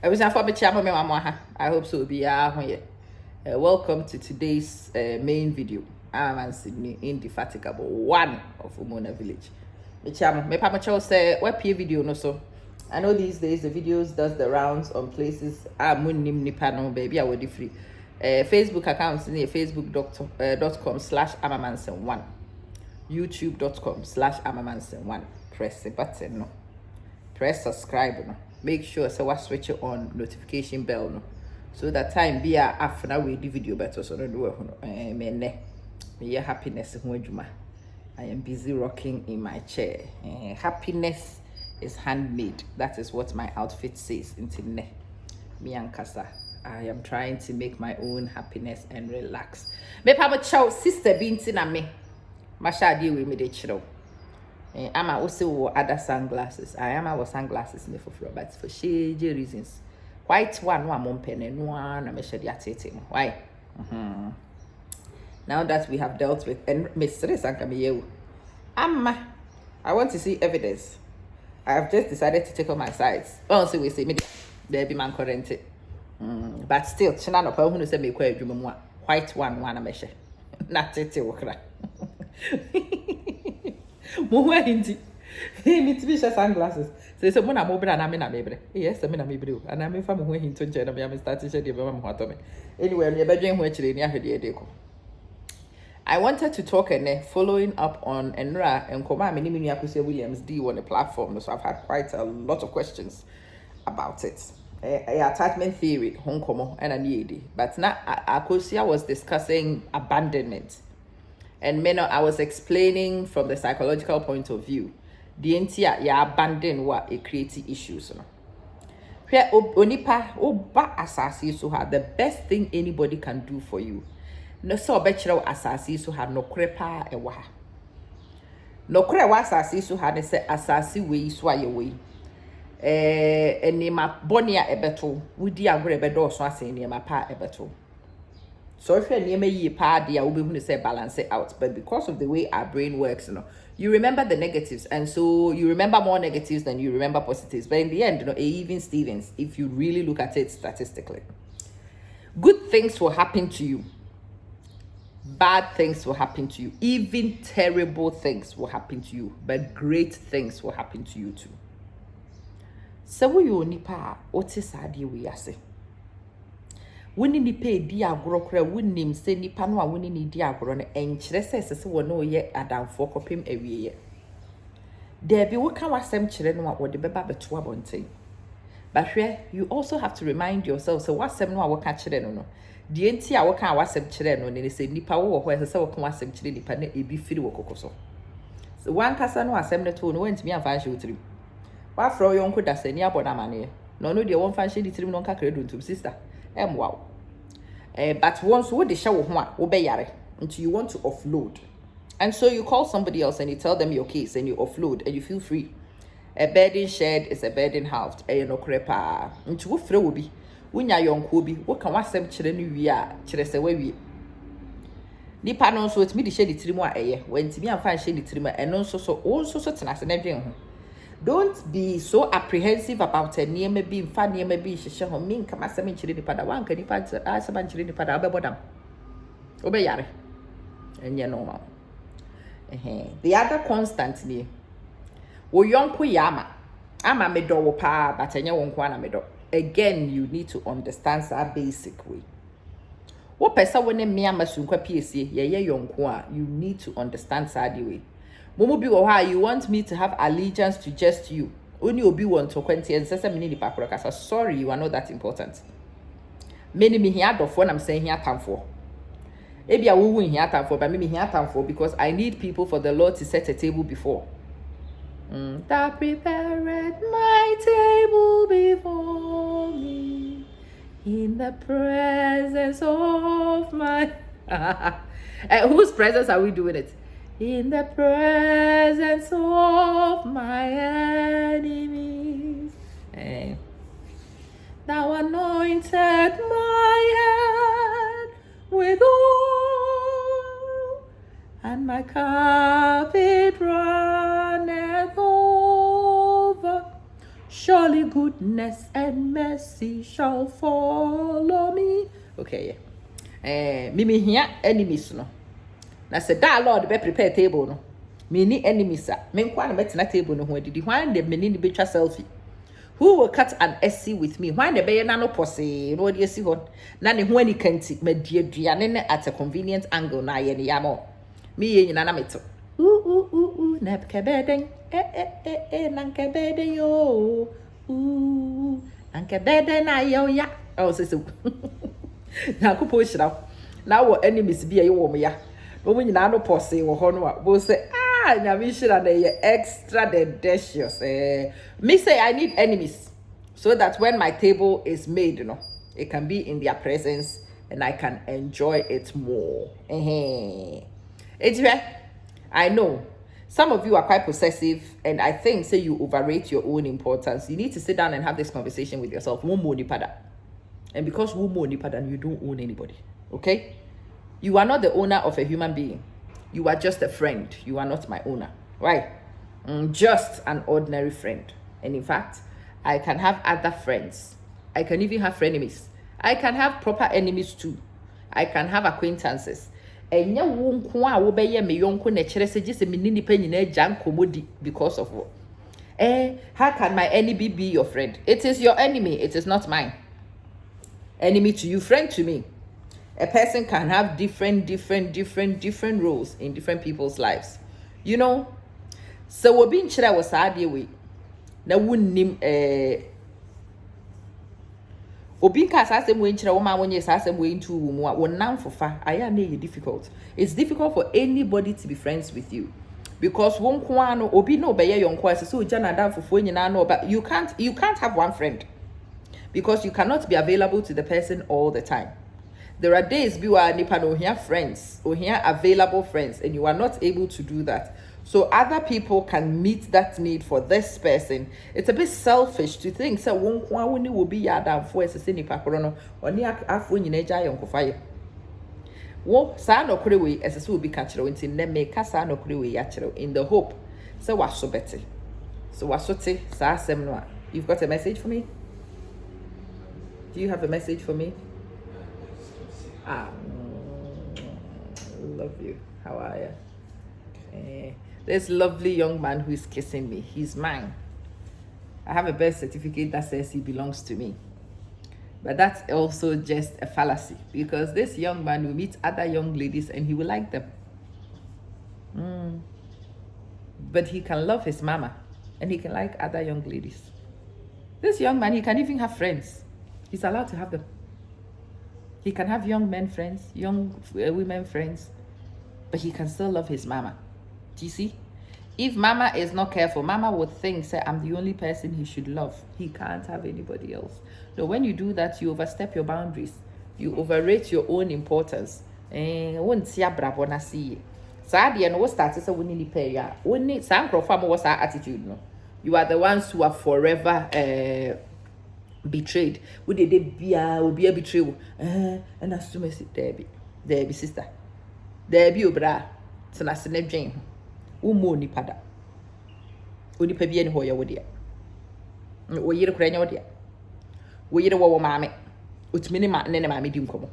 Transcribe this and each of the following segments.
I was for me chama me mama. I hope so be here. Welcome to today's main video. I'm Sydney, indefatigable one of Umona Village. Me chama me papa chow say what peer video no so. I know these days the videos does the rounds on places munim nipa no baby I would free. Facebook accounts in facebook.com/amamansen1 youtube.com/amamansen1 press the button no. Press subscribe no. Make sure so what switch on notification bell no. So that time be after we the video better so no do me happiness ho adwuma. I am busy rocking in my chair. Happiness is handmade. That is what my outfit says until ne. Me and Kasa. I am trying to make my own happiness and relax. Me pa chow sister binti na me. Masha di we me de chiro. I'm also other sunglasses. I am our sunglasses me for free, but for shady reasons. White one mom pen and one I measure the attention. Why? Now that we have dealt with and Mr. Sankamiyu, I want to see evidence. I have just decided to take on my sides. Oh, so we say me there be man current. But still, China no who say me quite white one I measure. Not it okra. Mowa hindi. Me to be sunglasses. Say so mona mobile na me na mebre. Yes, me na mebre. And I me fa mo hinto nche na me start to share the mama ho atome. Anyway, me bedwen ho akire ni ahwede de ko. I wanted to talk and following up on Enra and Koma Mini Akusia Williams D on the platform. So I've had quite a lot of questions about it. Attachment theory, Hong Kong and Aniedi. But now Akusia was discussing abandonment. And I was explaining from the psychological point of view. The entire ya abandon what it creates issues. Where onipa oba asasi so hard. The best thing anybody can do for you. No so bachelor asasi so hard no crepa ewa. No crewa asasi so hard say asasi we so aye we. Enema bonia ebeto. Wudi agre ebedo so ase enema pa ebeto. So if you're near me, pa dia will be going to say balance it out. But because of the way our brain works, you remember the negatives, and so you remember more negatives than you remember positives. But in the end, even Stevens, if you really look at it statistically, good things will happen to you. Bad things will happen to you. Even terrible things will happen to you. But great things will happen to you too. So we only pa what is we are saying. Winning the pay dear grokra winning say nipa no a winning ni dear gron and chresses so no ye adam for copim a year. There be what can wasem children what the beba beto abonte. But here you also have to remind yourself so what sem no what catch no. The enti a what can wasem children no ni say nipa wo where say what can wasem children nipa na e bi firi wokokoso. So one kasa no asem ne to no went me afa hwe utrim. Wa fro yonko da sani aboda mane. No no de won fa hwe ditrim no nka kredo ntum sister. Wow. But once what the show until you want to offload. And so you call somebody else and you tell them your case and you offload and you feel free. A burden shared is a burden halved. No crepa. Into what throw will be. When you're young Kobe, what can was some children we are children away? Nipa no so it's me the shade trimo when to me and find shady trimo and also such an everything. Don't be so apprehensive about a near me being funny, maybe she shall mean come as a mention in the pada one can you pass a bunch in the pada abodam. Obey yare. And you're normal. The other constantly. O yonko yama. I'm a medo pa, but I won't want a medo. Again, you need to understand that basic way. What person when me ama sunka PSC, ye yonko, you need to understand that way. Momo bi wo ha you want me to have allegiance to just you. Only obi want to 20 and say me ni pakura kasa. Sorry, you are not that important. Many me here do for I'm saying here time for. Ebi a wo win here time for, but me here time for because I need people for the Lord to set a table before. That prepared my table before me in the presence of my whose presence are we doing it? In the presence of my enemies, thou anointed my head with oil, and my cup it runneth over. surely goodness and mercy shall follow me. Okay, yeah. Mimi here enemies no. Na say that Lord be prepare table no. Me ni enemies a. Me nkwa na betina table no ho adidi. Why the me ni be twa selfie? Who will cut an SC with me? Why the be na no pose? No dey see hon. Na ne ho ani kanti me die duane ne at a convenient angle na ye ne yamo. Me ye nyina na meto. Na kebeden. Na kebeden yo. Na kebeden na yo ya. Oh so. Na ko po shira. Na wo enemies bi ye wo mo ya. Wo mo nyina no pose wo ho no a. Bo say nyami shira na ye extra delicious. Me say I need enemies so that when my table is made, it can be in their presence and I can enjoy it more. It's I know some of you are quite possessive, and I think say you overrate your own importance. You need to sit down and have this conversation with yourself. And because you don't own anybody, okay? You are not the owner of a human being. You are just a friend. You are not my owner, right? Just an ordinary friend. And in fact, I can have other friends. I can even have frenemies. I can have proper enemies too. I can have acquaintances. And ya wonkwa wo beye me yonko na kire se gise me ni pa nyina agya nkomodi because of what? How can my enemy be your friend? It is your enemy, it is not mine. Enemy to you, friend to me. A person can have different roles in different people's lives. You know, so we being chira was sad way. Na wunnim obi ka asem we nchira wo ma wonye asem we ntu wo mu a wonam fofa aya na difficult. It's difficult for anybody to be friends with you because won ko ano obi no be ye yonko ase so ja na dan fofo nyina no, but you can't have one friend because you cannot be available to the person all the time. There are days you are nipa no here friends or here available friends and you are not able to do that. So other people can meet that need for this person. It's a bit selfish to think say won kwa woni will be yada for ese nipa koro no oni afo nyina gya yonkofa ye. Wo sa no kore we ese se obi ka kire nti na me ka sa no kore we ya kire in the hope say waso bete. So waso te sa asem no a. You've got a message for me? Do you have a message for me? Love you. How are you? This lovely young man who is kissing me, he's mine. I have a birth certificate that says he belongs to me. But that's also just a fallacy because this young man will meet other young ladies and he will like them. But he can love his mama and he can like other young ladies. This young man, he can even have friends. He's allowed to have them. He can have young men friends, young women friends, but he can still love his mama. Do you see? If mama is not careful, mama would think, say, I'm the only person he should love. He can't have anybody else. No, when you do that, you overstep your boundaries. You overrate your own importance. What's your bravo na see? Sadly, and what started so we need pay ya. Only some farmer was our attitude. No, you are the ones who are forever betrayed. Would they be a betrayal? And as soon as there be sister, there be obra. So na se ne dwen wo ni pada oni pa bi ani ho ye wo de wo yire kura nya wo de wo yire wo maame otimi ne ma ne maame di nkomo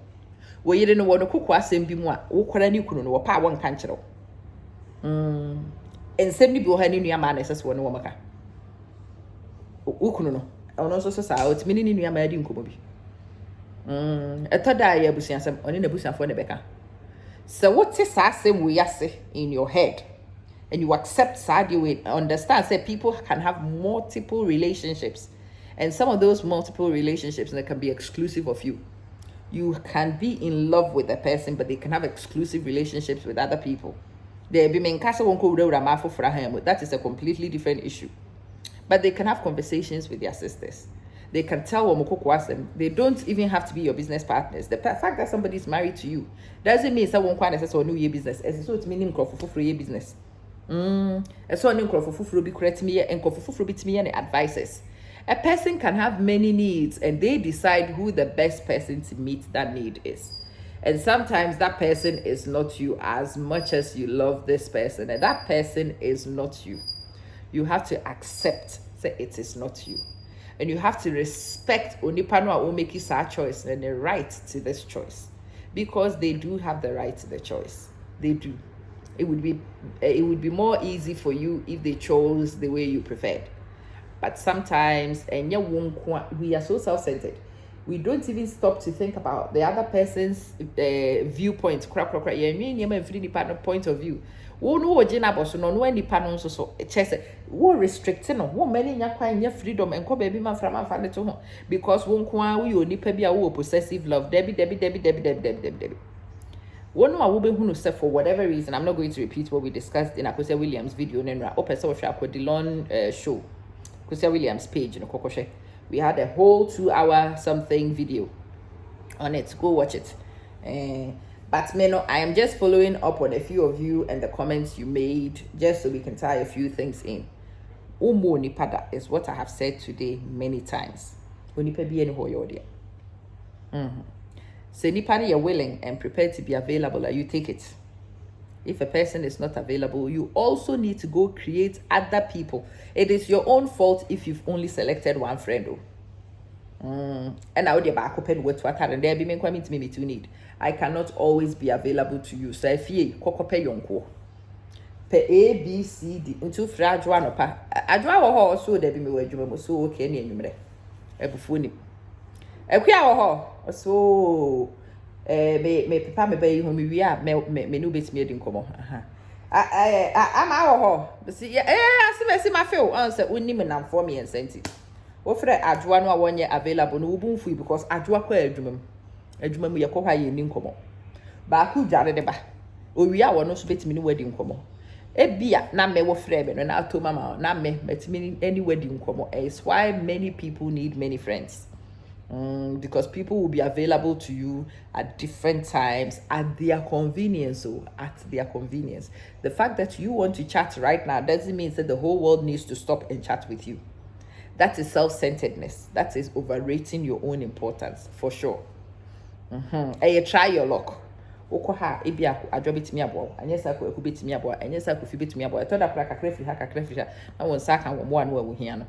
wo yire no wo no kokko asem bi mu a wo kura ni kunu no wo pa wo nka nkyerɛ ensem ni bi wo ha ni nua ma na sese wo no wo maka wo kunu no ono so sa otimi ni nua ma di nkomo bi etoda ya busuasem oni na busuafo ne beka. So what is asem we say in your head and you accept sad you will understand say people can have multiple relationships and some of those multiple relationships they can be exclusive of you. You can be in love with a person but they can have exclusive relationships with other people. There be men kasa won ko wura ma fofora han that is a completely different issue. But they can have conversations with their sisters. They can tell them. They don't even have to be your business partners. The fact that somebody is married to you doesn't mean someone can't necessarily know your business. So it's meaning for your business. So I'm for be correct me and for me and advices. A person can have many needs and they decide who the best person to meet that need is. And sometimes that person is not you as much as you love this person, and that person is not you. You have to accept that it is not you. and you have to respect onipa no a o make that choice and the right to this choice, because they do have the right to the choice. They do. It would be more easy for you if they chose the way you preferred. But sometimes, and we are so self-centered. We don't even stop to think about the other person's viewpoint. Point of view. Wo no ogina boso no nipa no nso so chese wo restrict no wo many nya kwan nya freedom enko baby man fra man fa ne to ho, because wo nko a wo nipa bia wo possessive love debi one no wo be hunu say for whatever reason. I'm not going to repeat what we discussed in Akosia Williams video nenra opese wo hwa Akodilon show Akosia Williams page no kokoshe. We had a whole 2-hour something video on it. Go watch it. But Meno, I am just following up on a few of you and the comments you made, just so we can tie a few things in. Umo nipada is what I have said today many times. Unipa bi eni ho yodia. So nipa you're willing and prepared to be available, you take it. If a person is not available, you also need to go create other people. It is your own fault if you've only selected one friend. And now the back open with what and there be me coming to me to need. I cannot always be available to you. So if you kokope yonko pe A B C D into fragile no pa adwa wo ho so there be me wadwuma so okay ne anwumre ebufu ni ekwa wo ho so me papa me bayi ho me wi a me no betimi edi nkomo ama wo ho see asime ma feel answer unim na for me ensenti wo frɛ adwa no a wonye available no wubunfu because adwa kwa adwuma mu yakɔ hwa ye ni nkomo ba ku dware de ba owi a wono so betimi ni wadi nkomo ebia na me wo frɛ be no na ato mama na me betimi any wadi nkomo. Is why many people need many friends. Because people will be available to you at different times at their convenience. The fact that you want to chat right now doesn't mean that the whole world needs to stop and chat with you. That is self-centeredness. That is overrating your own importance, for sure. You try your luck. Okoha ebia adwobetimi abo anyesa ko ekubetimi abo anyesa ko fibetimi abo etoda pra kakra na won saka wo mo anu awuhia no.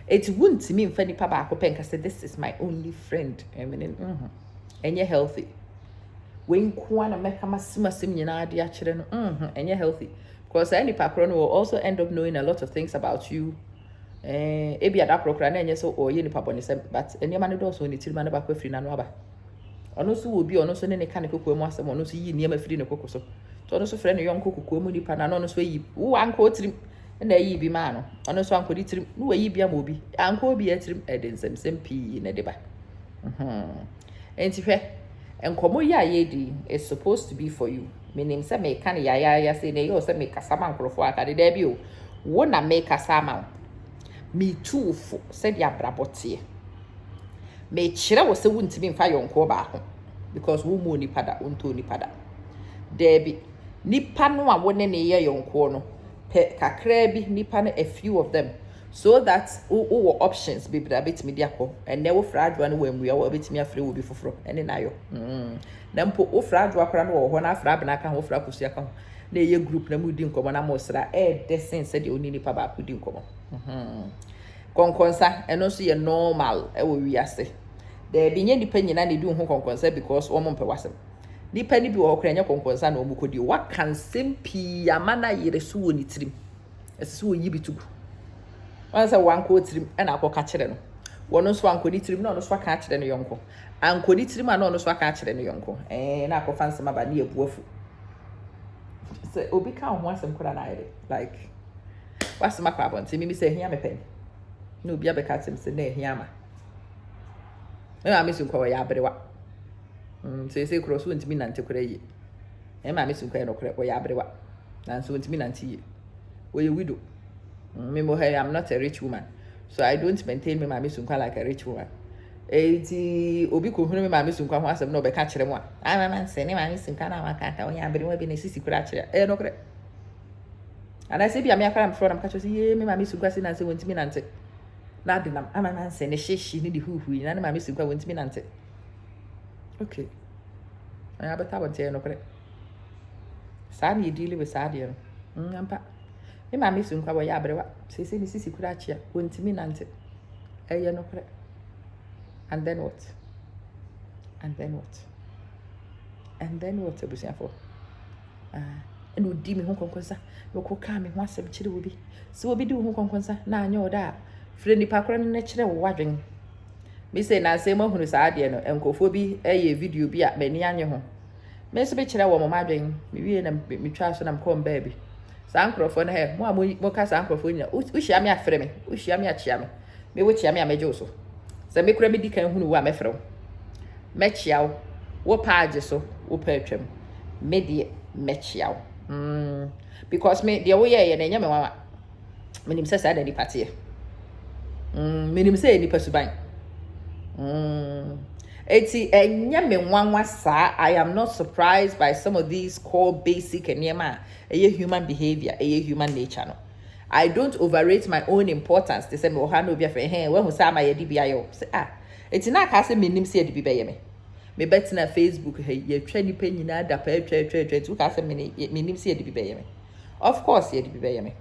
It wouldn't mean mfa nipa ba akopenka say this is my only friend. I mean, enye healthy. When kwana meka masimasim nyina ade a kire no, enye healthy. Because any pakro no will also end up knowing a lot of things about you. Ebi adakrokra na enye so oye nipa bonisem, but enye ma no do so ni tirima na ba kwa free na no aba. Ono so obi ono so ne ne kan kokko mu asem ono so yi niam afiri ne kokko so. So ono so frɛ ne yonko kokko mu nipa na ono so yi wo anko tirim na yi bi ma no ono so anko di tirim no wa yi bia ma obi anko obi atirim edensem sempi ne deba. Enti hwɛ enkomo ya yedi is supposed to be for you. Meaning say me kan ya say ne yo say me kasa ma nkrofo akade da bi o wo na me kasa ma me too fo say dia brabotie me kire wo se wuntimi mfa yonko ba ho because wo mo nipa da onto nipa da debi nipa no a wo ne ye yonko no pe kakra bi nipa no a few of them so that wo options be bra betimi dia ko ene wo fra adwa no wa muya wo betimi afre wo bi foforo ene na yo na mpo wo fra adwa kra no wo ho na afra bena ka ho fra kusia ka ho na ye group na mu di nkomo na mo sra desen se de oni nipa ba ku di nkomo konkonsa eno so ye normal wo wiase de binye nipa nyina ne di ho konkonsa because wo mo mpe wasem nipa ni bi wo kra nya konkonsa na wo kodi wa kan sempi amana yire so wo ni tirim ese wo yi bitugu wansa wanko tirim na akoka kire no wono so wanko ni tirim na ono so aka kire no yonko anko ni tirim na ono so aka kire no yonko na akofa nsema ba ne ebuafu se obi ka ho asem kura na ire like wasema kwa bonti mimi se hia mepen no obi abeka tem se na hia ma na me sunko ya abrewa se cross wo ntimi nante kura yi ma me sunko ya no kura ya abrewa na so ntimi nante yi we widow. I'm not a rich woman, so I don't maintain me mama sunka like a rich woman. Eti obi ko hunu me mama sunka ho asem no be ka kire mo a mama nse ne mama sunka na maka ka onya abere mo bi na sisi kura kire no kire ana se bia me akara me from ka cho se ye me mama sunka se na se wontimi nante na de nam mama nse ne hyehi ne di huhu na ne mama sunka wontimi nante okay anya beta bonte no kire sa ni deal with sa de ampa me mama sunka wo ya abrewa sese ni sisi kura chia wontimi nante no correct. And then what? And then what? And then what? Abusiafo. And would dim home conquer. No come in once a chili will be. So we'll be doing home conquer. Now, no, that. Friendly Parker and natural watching. Me say, now, say, more who is idea, and go for be a video be at many annual home. Miss Bitcher, woman, my dream, me and me trust and I'm calling baby. Sanko for her, more cast uncle for you. Wish I me a frame, wish I me a cham. Me which I me a majoso. So make remedy can who are me from. Match yow, what pages so, what pertram. Medi match yow. Because me, the way and any mamma. Minim says I any party. Minim say any person. Eti enyame nwanwa sa. I am not surprised by some of these core basic enyema human behavior, human nature no. I don't overrate my own importance. They say me oha no bia fe he when hu say ma ye di bia yo. Say eti na ka say menim say di bia ye me. Me bet na Facebook he ye twa ni pa nyina da pa twa tu ka say menim say di bia ye me. Of course ye di bia ye me.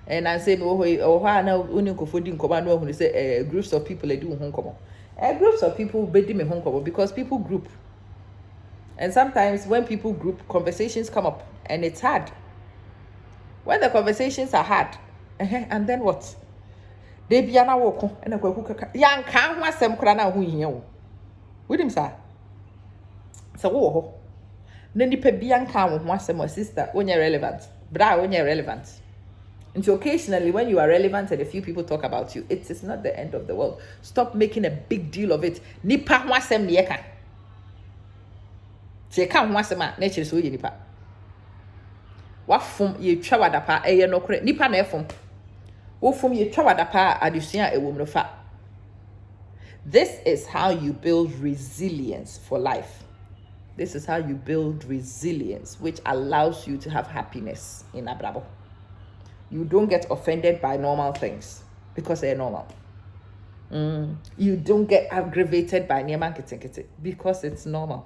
And I say me oha na uni nkofo di nkoma no hu say groups of people do hu nkomo. Groups of people bedi me home cover because people group. And sometimes when people group, conversations come up and it's hard. When the conversations are hard, and then what? They be an awoko and a kuka. Young can't want some crana who you with him, sir. So, oh, then the pebian can want some sister when you're relevant, bra when you're relevant. And so occasionally when you are relevant and a few people talk about you, it is not the end of the world. Stop making a big deal of it. Nipa wasem nieka. Cheka wasema nature so ye nipa. Wa fom ye twa wadapa eye no kore nipa na efom. Wo fom ye twa wadapa adusua ewom no fa. This is how you build resilience for life. This is how you build resilience which allows you to have happiness in abrabo. You don't get offended by normal things because they're normal. You don't get aggravated by neman kete because it's normal.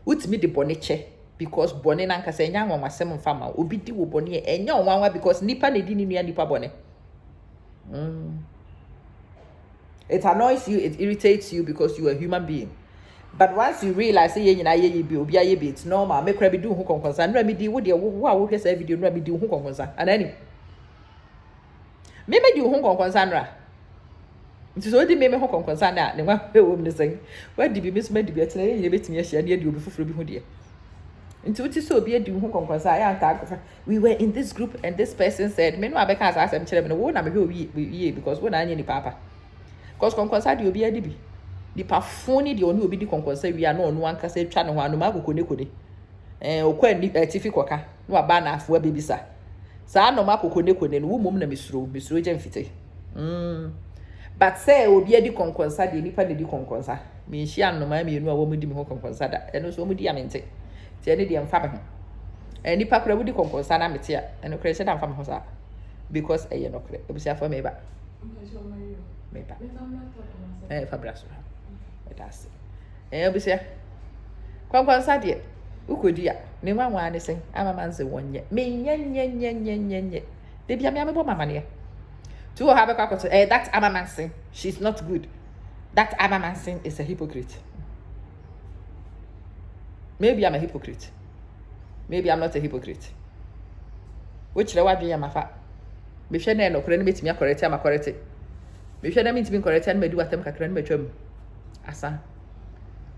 What's me the boniche because boni nanka say nyang wa sem fama obi di wo boni enya onwanwa because nipa na di ni nipa boni. It annoys you, it irritates you because you are a human being. But once you realize say ye nyina ye bi obi aye bi it's normal make cra be do hu konkonsa nra me di wo de wo a wo hwese video nra me di hu konkonsa anani me di hu konkonsa nra nti so di me hu konkonsa na ne wa pe wo me sen wa di bi me so ma di bi atena ye betimi ahia ne di obi foforo bi hu de nti wuti so obi di hu konkonsa ya nka akofa we were in this group and this person said me no abeka as asem kire me no wo na me hwe we because wo na anya ni papa because konkonsa di obi adi bi the pafoni the onu obi di konkonsa wi ana onu anka se twa ne ho anu ma kokone kone okwa ni tifi koka no aba na afo abebisa sa no ma kokone kone no wo mom na misuro je mfite but say obi adi konkonsa de nipa de di konkonsa me hia no ma me enu a wo mu di me ho konkonsa da eno so wo mu di amente ti ene de mfa me ho nipa kura wo di konkonsa na mete a eno kura se da mfa me ho sa because eye no kura obusia for me ba fabraso that's obusia konkonsa de ukodi a me nwanwa ne sen amamanze wonye me nye de bia me amebo mamane to have a kwakoto that amamanse she's not good, that amamanse is a hypocrite. Maybe I'm a hypocrite, maybe I'm not a hypocrite, which the word ya mafa me hwe na no kore ne betimi akorete am akorete me hwe na me ntimi korete na me di watem kakra na metwam asa.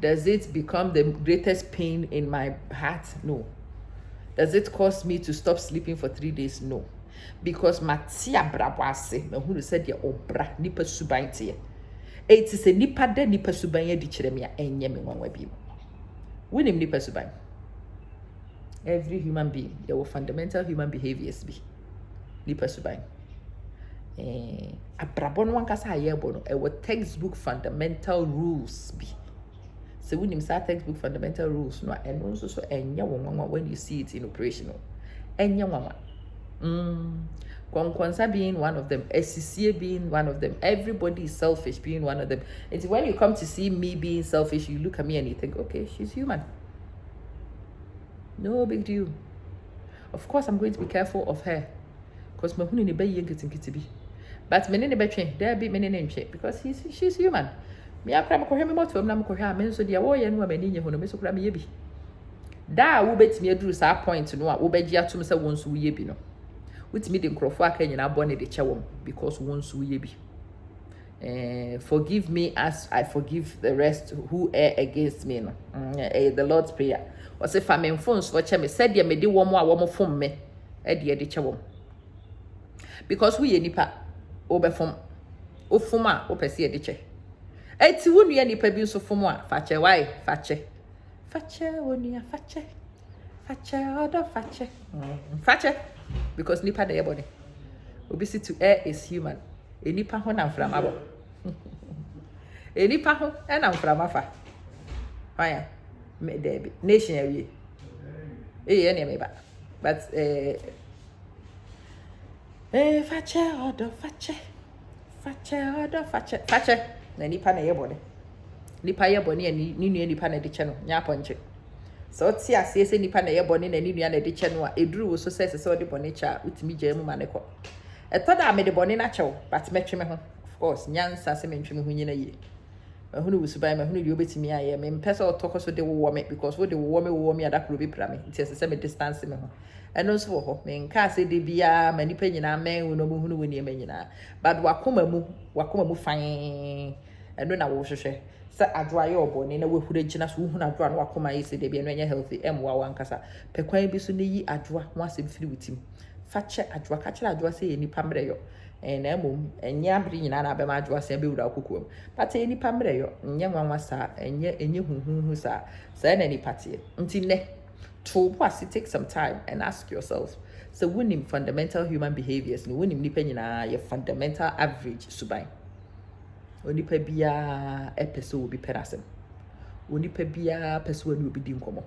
Does it become the greatest pain in my heart? No. Does it cause me to stop sleeping for 3 days? No. Because matia brabwase me hunu said ya obra nipa suban tie. It is a nipa de nipa suban ya di kire me enye me nwanwa bi. Wonim nipa suban. Every human being, there were fundamental human behaviors be. Nipa suban. Abrabon wan kasa ayebo no, e were textbook fundamental rules be. So when you say textbook fundamental rules, no, and also so enya when you see it in operation, enya mama. Konkonsa being one of them, SCCA being one of them, everybody is selfish being one of them. It's when you come to see me being selfish, you look at me and you think, okay, she's human. No big deal. Of course, I'm going to be careful of her, because mahuni ni bayi yengetin kitibi. But me ne betwe there be me ne ntwe because she's human. Me akra me kohwe me moto na me kohwe a me nso de wo ye no a mani nye ho no me so kra me ye bi. Da wo betimi aduru sa point no a wo beji atum se wo nso wo ye bi no. Wotimi de nkrofo aka nyina bone de che wo because wo nso wo ye bi. Forgive me as I forgive the rest who err against me no. The Lord's prayer. O se fa me phones for che me said ye me de wo mo a wo mo fom me e de che wo. Because we ye nipa obefom ofuma opese ye de che eti wo nua nipa bi so fom a fache why fache onua fache odo fache because nipa de yebone obisi to err is human nipa ho na mframa bo nipa ho na mframa fa why me debi nation awie ye ne me ba but fache odo fache na nipa na yebone nipa yebone ni nua nipa na de che no nya ponche so ti ase ese nipa na yebone na ni nua na de che no a eduru wo so se se ode bone cha utimi gya mu ma ne ko etoda me de bone na chew but metwe me ho of course nyansa se mentwe me ho nyina ye mahunu wusubai mahunu de obetimi aye me mpese otoko so de wo me because wo de wo me adakro bi pra me nti ese se me distance me ho eno so ho me nka se de bia manipa nyina men wo no mu hunu woni nyina but wakoma mu fan eno na wo hwehwe se adwa ye obone na wehura gina so hunu adwa na wakoma yi se de bia no nya healthy emwa wankasa pekwan bi so ne yi adwa ho asem firi wutim fache adwa ka kira adwa se ye nipa mreyo na emom enye abri nyina na abema adwa se be wura akokuom but ye nipa mreyo enye nwanwa sa enye huhuhu sa na nipa tie nti ne to was it take some time and ask yourself so winning fundamental human behaviors no winning nipa nyina ye fundamental average subai onipa bia epeso obi perasem onipa bia peso ani obi di nkomo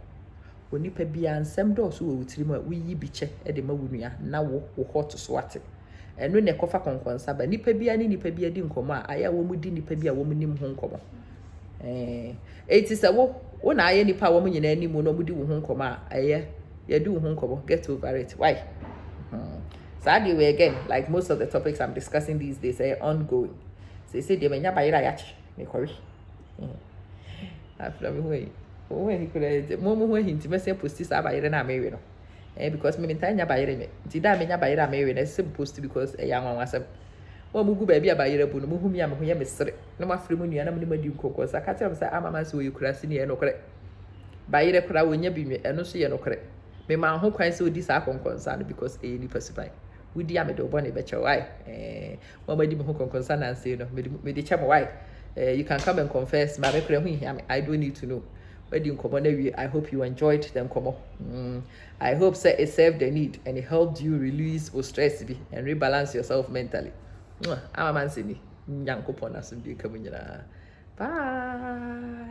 onipa bia nsem do so wo wutirim a wiyi biche e de ma wunua na wo hot so ate eno ne kofa konkonsa ba nipa bia ni nipa bia di nkomo a aya wo mu di nipa bia wo mu nim ho nkomo eti se wo na aye nipa wo mu nyina animu no mu di wo ho nkomo a aye ye di wo ho nkomo get over it why so that way again like most of the topics I'm discussing these days are ongoing so say de menya bayira yachi me kori after me way when he could mo ho hinti me say post this abayire na me we no because me ntanya bayire me nti da menya bayire me we na say post because e ya nwanwa asem wo mugu ba bia bayire bu no mo humi am ho ye mesere na mafre mu nua na me madi nkokko sa ka tell me say amama so yi kurase ne ye no kore bayire kura wonya bi me eno so ye no kore me ma ho kwan say odi sa konkonsa no because e ni pasibai wudi am de obo ne be che why mo madi me ho konkonsa na say no me de che mo why you can come and confess ma me kura hu hia me I don't need to know wedding komo na we I hope you enjoyed them komo I hope say it served the need and it helped you release or stress be and rebalance yourself mentally ama Manson ni nyankopon asem bi kamunyina bye.